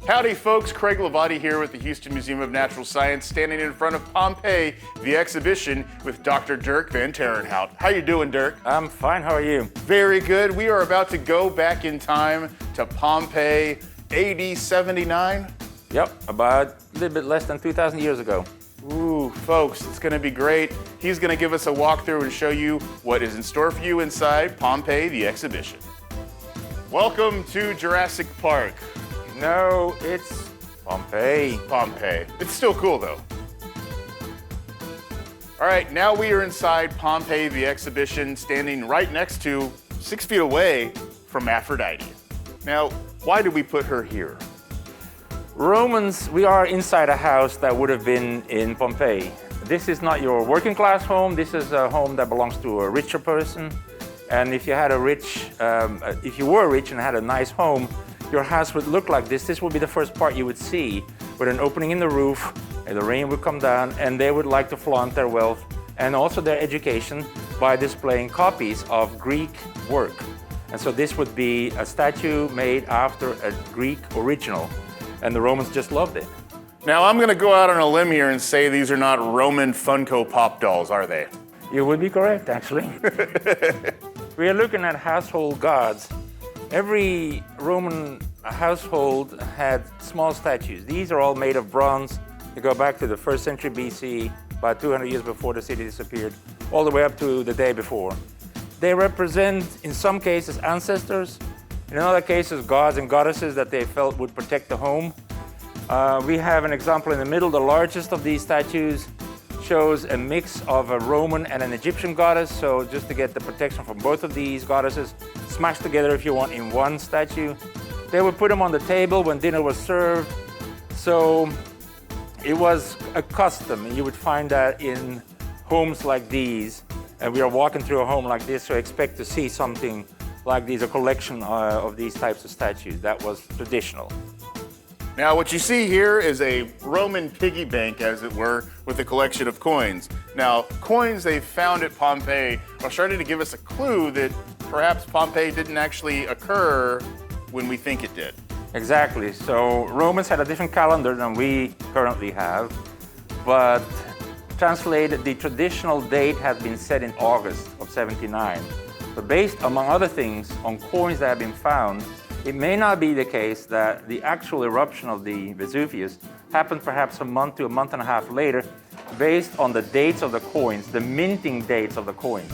Howdy folks, Craig Hlavaty here with the Houston Museum of Natural Science, standing in front of Pompeii, the exhibition with Dr. Dirk Van Tuerenhout. How you doing, Dirk? I'm fine, how are you? Very good. We are about to go back in time to Pompeii, AD 79. Yep, about a little bit less than 2,000 years ago. Ooh, folks, it's gonna be great. He's gonna give us a walkthrough and show you what is in store for you inside Pompeii, the exhibition. Welcome to Jurassic Park. No, it's Pompeii. Pompeii. It's still cool though. All right, now we are inside Pompeii, the exhibition, standing right next to, 6 feet away from Aphrodite. Now, why did we put her here? Romans, we are inside a house that would have been in Pompeii. This is not your working class home. This is a home that belongs to a richer person. And if you had if you were rich and had a nice home, your house would look like this. This would be the first part you would see, with an opening in the roof, and the rain would come down, and they would like to flaunt their wealth and also their education by displaying copies of Greek work. And so this would be a statue made after a Greek original, and the Romans just loved it. Now I'm gonna go out on a limb here and say these are not Roman Funko Pop dolls, are they? You would be correct, actually. We are looking at household gods. Every Roman household had small statues. These are all made of bronze. They go back to the 1st century BC, about 200 years before the city disappeared, all the way up to the day before. They represent, in some cases, ancestors. In other cases, gods and goddesses that they felt would protect the home. We have an example in the middle. The largest of these statues shows a mix of a Roman and an Egyptian goddess. So just to get the protection from both of these goddesses, smashed together, if you want, in one statue. They would put them on the table when dinner was served. So it was a custom. You would find that in homes like these. And we are walking through a home like this, so expect to see something like these, a collection of these types of statues. That was traditional. Now what you see here is a Roman piggy bank, as it were, with a collection of coins. Now, coins they found at Pompeii are starting to give us a clue that perhaps Pompeii didn't actually occur when we think it did. Exactly. So Romans had a different calendar than we currently have, but translated, the traditional date had been set in August of 79. But based, among other things, on coins that have been found, it may not be the case that the actual eruption of the Vesuvius happened perhaps a month to a month and a half later, based on the dates of the coins, the minting dates of the coins.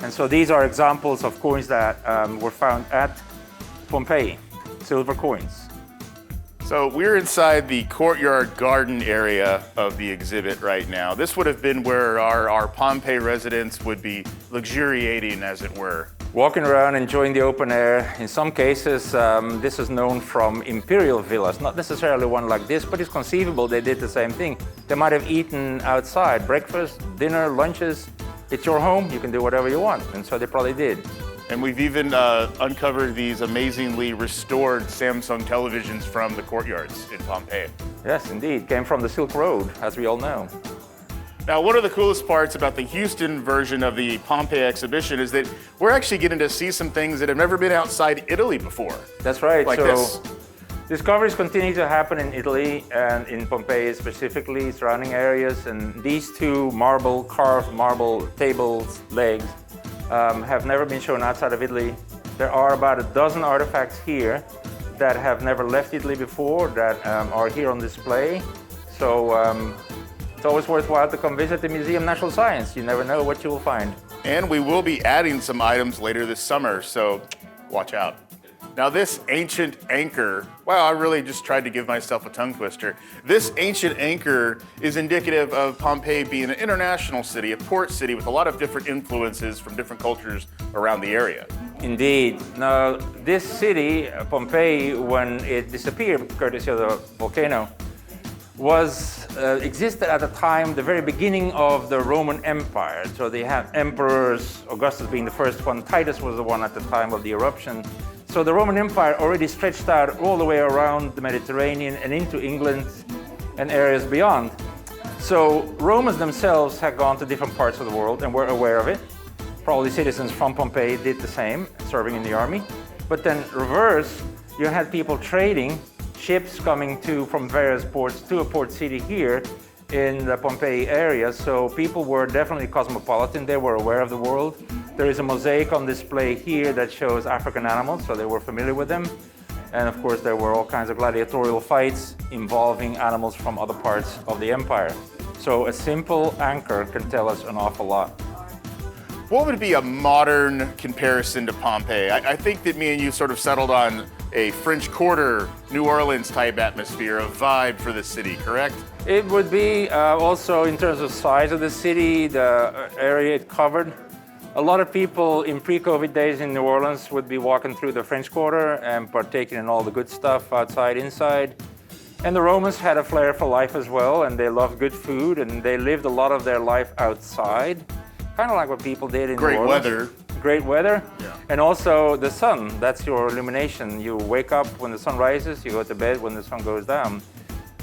And so these are examples of coins that were found at Pompeii, silver coins. So we're inside the Courtyard Garden area of the exhibit right now. This would have been where our Pompeii residents would be luxuriating, as it were. Walking around, enjoying the open air. In some cases, this is known from imperial villas, not necessarily one like this, but it's conceivable they did the same thing. They might have eaten outside, breakfast, dinner, lunches. It's your home, you can do whatever you want, and so they probably did. And we've even uncovered these amazingly restored Samsung televisions from the courtyards in Pompeii. Yes, indeed, came from the Silk Road, as we all know. Now, one of the coolest parts about the Houston version of the Pompeii exhibition is that we're actually getting to see some things that have never been outside Italy before. That's right. Like so this. Discoveries continue to happen in Italy and in Pompeii specifically, surrounding areas. And these two carved marble tables, legs, have never been shown outside of Italy. There are about a dozen artifacts here that have never left Italy before that are here on display. So it's always worthwhile to come visit the Museum of Natural Science. You never know what you will find. And we will be adding some items later this summer, so watch out. Now this ancient anchor, wow, I really just tried to give myself a tongue twister. This ancient anchor is indicative of Pompeii being an international city, a port city with a lot of different influences from different cultures around the area. Indeed. Now, this city, Pompeii, when it disappeared, courtesy of the volcano, existed at the time, the very beginning of the Roman Empire. So they had emperors, Augustus being the first one, Titus was the one at the time of the eruption. So the Roman Empire already stretched out all the way around the Mediterranean and into England and areas beyond. So Romans themselves had gone to different parts of the world and were aware of it. Probably citizens from Pompeii did the same, serving in the army. But then reverse, you had people trading ships coming from various ports to a port city here in the Pompeii area. So people were definitely cosmopolitan. They were aware of the world. There is a mosaic on display here that shows African animals, so they were familiar with them. And of course, there were all kinds of gladiatorial fights involving animals from other parts of the empire. So a simple anchor can tell us an awful lot. What would be a modern comparison to Pompeii? I think that me and you sort of settled on a French Quarter, New Orleans type atmosphere, a vibe for the city, correct? It would be also in terms of size of the city, the area it covered. A lot of people in pre-COVID days in New Orleans would be walking through the French Quarter and partaking in all the good stuff outside, inside. And the Romans had a flair for life as well, and they loved good food, and they lived a lot of their life outside, kind of like what people did in New Orleans. Great weather. Great weather, yeah. And also the sun, that's your illumination. You wake up when the sun rises, you go to bed when the sun goes down,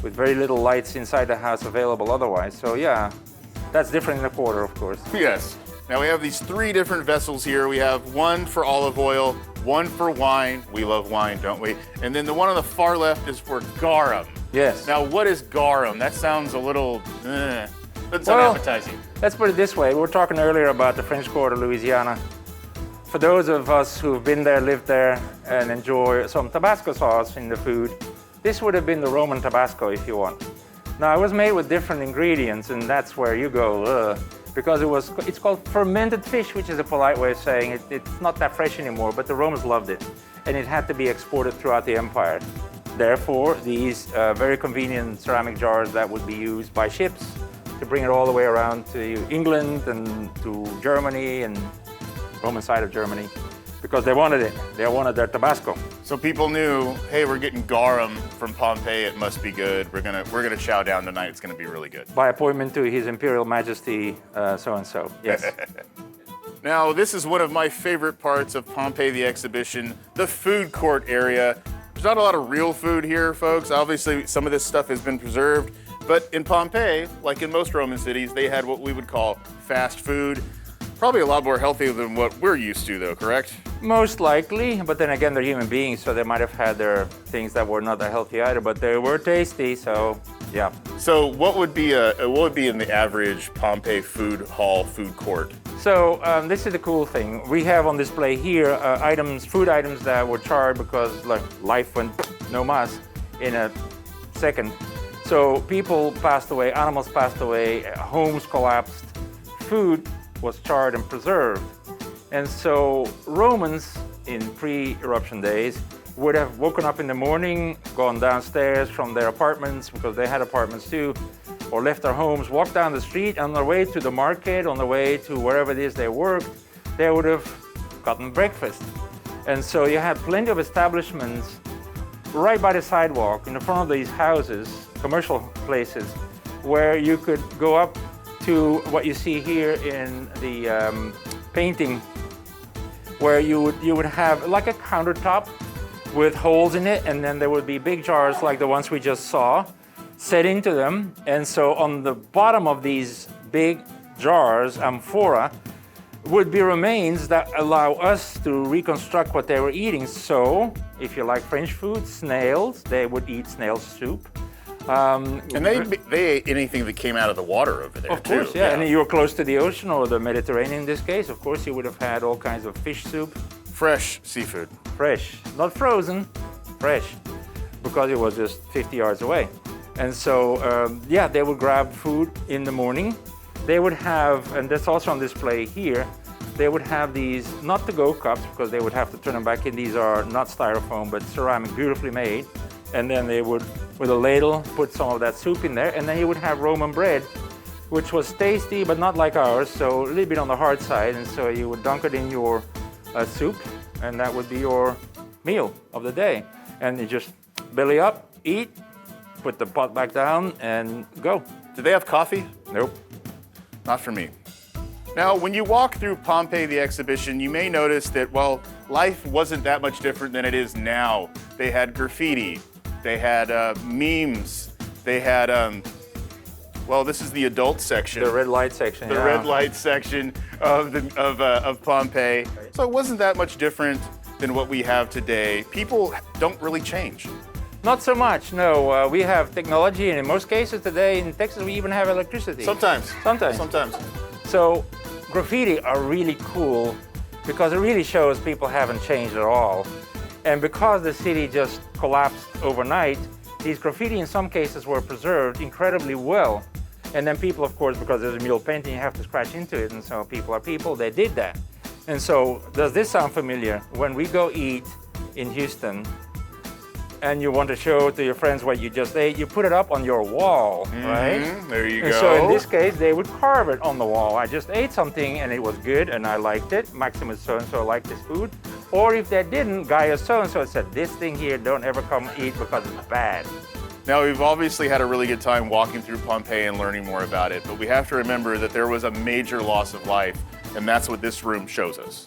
with very little lights inside the house available otherwise. So yeah, that's different in the quarter, of course. Yes. Now we have these 3 different vessels here. We have one for olive oil, one for wine. We love wine, don't we? And then the one on the far left is for garum. Yes. Now what is garum? That sounds a little, doesn't sound appetizing. Let's put it this way. We were talking earlier about the French Quarter, Louisiana. For those of us who've been there, lived there, and enjoy some Tabasco sauce in the food, this would have been the Roman Tabasco if you want. Now, it was made with different ingredients, and that's where you go, because it's called fermented fish, which is a polite way of saying it's not that fresh anymore, but the Romans loved it, and it had to be exported throughout the empire. Therefore, these very convenient ceramic jars that would be used by ships to bring it all the way around to England and to Germany and Roman side of Germany, because they wanted it. They wanted their Tabasco. So people knew, hey, we're getting garum from Pompeii. It must be good. We're gonna chow down tonight. It's gonna be really good. By appointment to His Imperial Majesty, so and so. Yes. Now, this is one of my favorite parts of Pompeii the exhibition, the food court area. There's not a lot of real food here, folks. Obviously, some of this stuff has been preserved, but in Pompeii, like in most Roman cities, they had what we would call fast food. Probably a lot more healthy than what we're used to, though, correct? Most likely, but then again, they're human beings, so they might have had their things that were not that healthy either, but they were tasty, so yeah. So what would be in the average Pompeii food hall, food court? So this is the cool thing. We have on display here food items that were charred because life went no mas in a second. So people passed away, animals passed away, homes collapsed, food was charred and preserved. And so Romans in pre-eruption days would have woken up in the morning, gone downstairs from their apartments, because they had apartments too, or left their homes, walked down the street, on their way to the market, on their way to wherever it is they worked, they would have gotten breakfast. And so you had plenty of establishments right by the sidewalk in the front of these houses, commercial places, where you could go up to what you see here in the painting, where you would have like a countertop with holes in it, and then there would be big jars like the ones we just saw set into them. And so on the bottom of these big jars, amphora, would be remains that allow us to reconstruct what they were eating. So if you like French food, snails, they would eat snail soup. And they ate anything that came out of the water over there, of course, too. Yeah. And you were close to the ocean or the Mediterranean in this case. Of course, you would have had all kinds of fish soup. Fresh seafood. Fresh, not frozen, fresh, because it was just 50 yards away. And so, yeah, they would grab food in the morning. They would have, and that's also on display here, they would have these not to-go cups, because they would have to turn them back in. These are not styrofoam, but ceramic, beautifully made. And then they would, with a ladle, put some of that soup in there. And then you would have Roman bread, which was tasty, but not like ours, so a little bit on the hard side. And so you would dunk it in your soup, and that would be your meal of the day. And you just belly up, eat, put the pot back down, and go. Did they have coffee? Nope. Not for me. Now, when you walk through Pompeii the exhibition, you may notice that, well, life wasn't that much different than it is now. They had graffiti. They had memes. They had, well, this is the adult section. The red light section, The red light section of Pompeii. So it wasn't that much different than what we have today. People don't really change. Not so much, no. We have technology, and in most cases today in Texas, we even have electricity. Sometimes. Sometimes. So graffiti are really cool because it really shows people haven't changed at all. And because the city just collapsed overnight, these graffiti in some cases were preserved incredibly well. And then people, of course, because there's a mural painting, you have to scratch into it. And so people are people, they did that. And so does this sound familiar? When we go eat in Houston, and you want to show to your friends what you just ate, you put it up on your wall, right? There you And go. so in this case, they would carve it on the wall. I just ate something and it was good and I liked it. Maximus so-and-so liked this food. Or if they didn't, Gaius so-and-so said, this thing here, don't ever come eat because it's bad. Now, we've obviously had a really good time walking through Pompeii and learning more about it, but we have to remember that there was a major loss of life, and that's what this room shows us.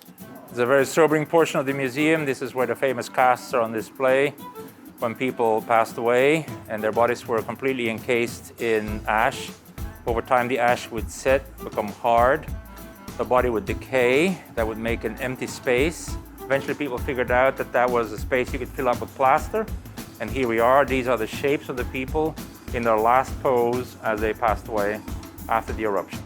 It's a very sobering portion of the museum. This is where the famous casts are on display when people passed away and their bodies were completely encased in ash. Over time, the ash would set, become hard. The body would decay. That would make an empty space. Eventually, people figured out that that was a space you could fill up with plaster. And here we are. These are the shapes of the people in their last pose as they passed away after the eruption.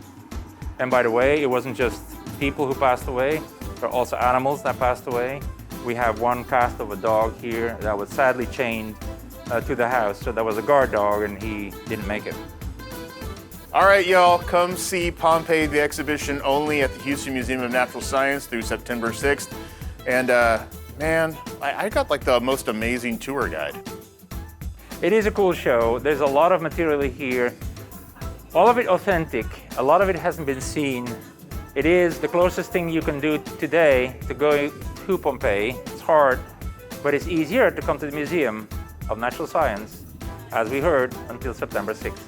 And by the way, it wasn't just people who passed away. There are also animals that passed away. We have one cast of a dog here that was sadly chained to the house. So that was a guard dog and he didn't make it. All right, y'all, come see Pompeii, the exhibition only at the Houston Museum of Natural Science through September 6th. And man, I got like the most amazing tour guide. It is a cool show. There's a lot of material here. All of it authentic. A lot of it hasn't been seen. It is the closest thing you can do today to going to Pompeii. It's hard, but it's easier to come to the Museum of Natural Science, as we heard, until September 6th.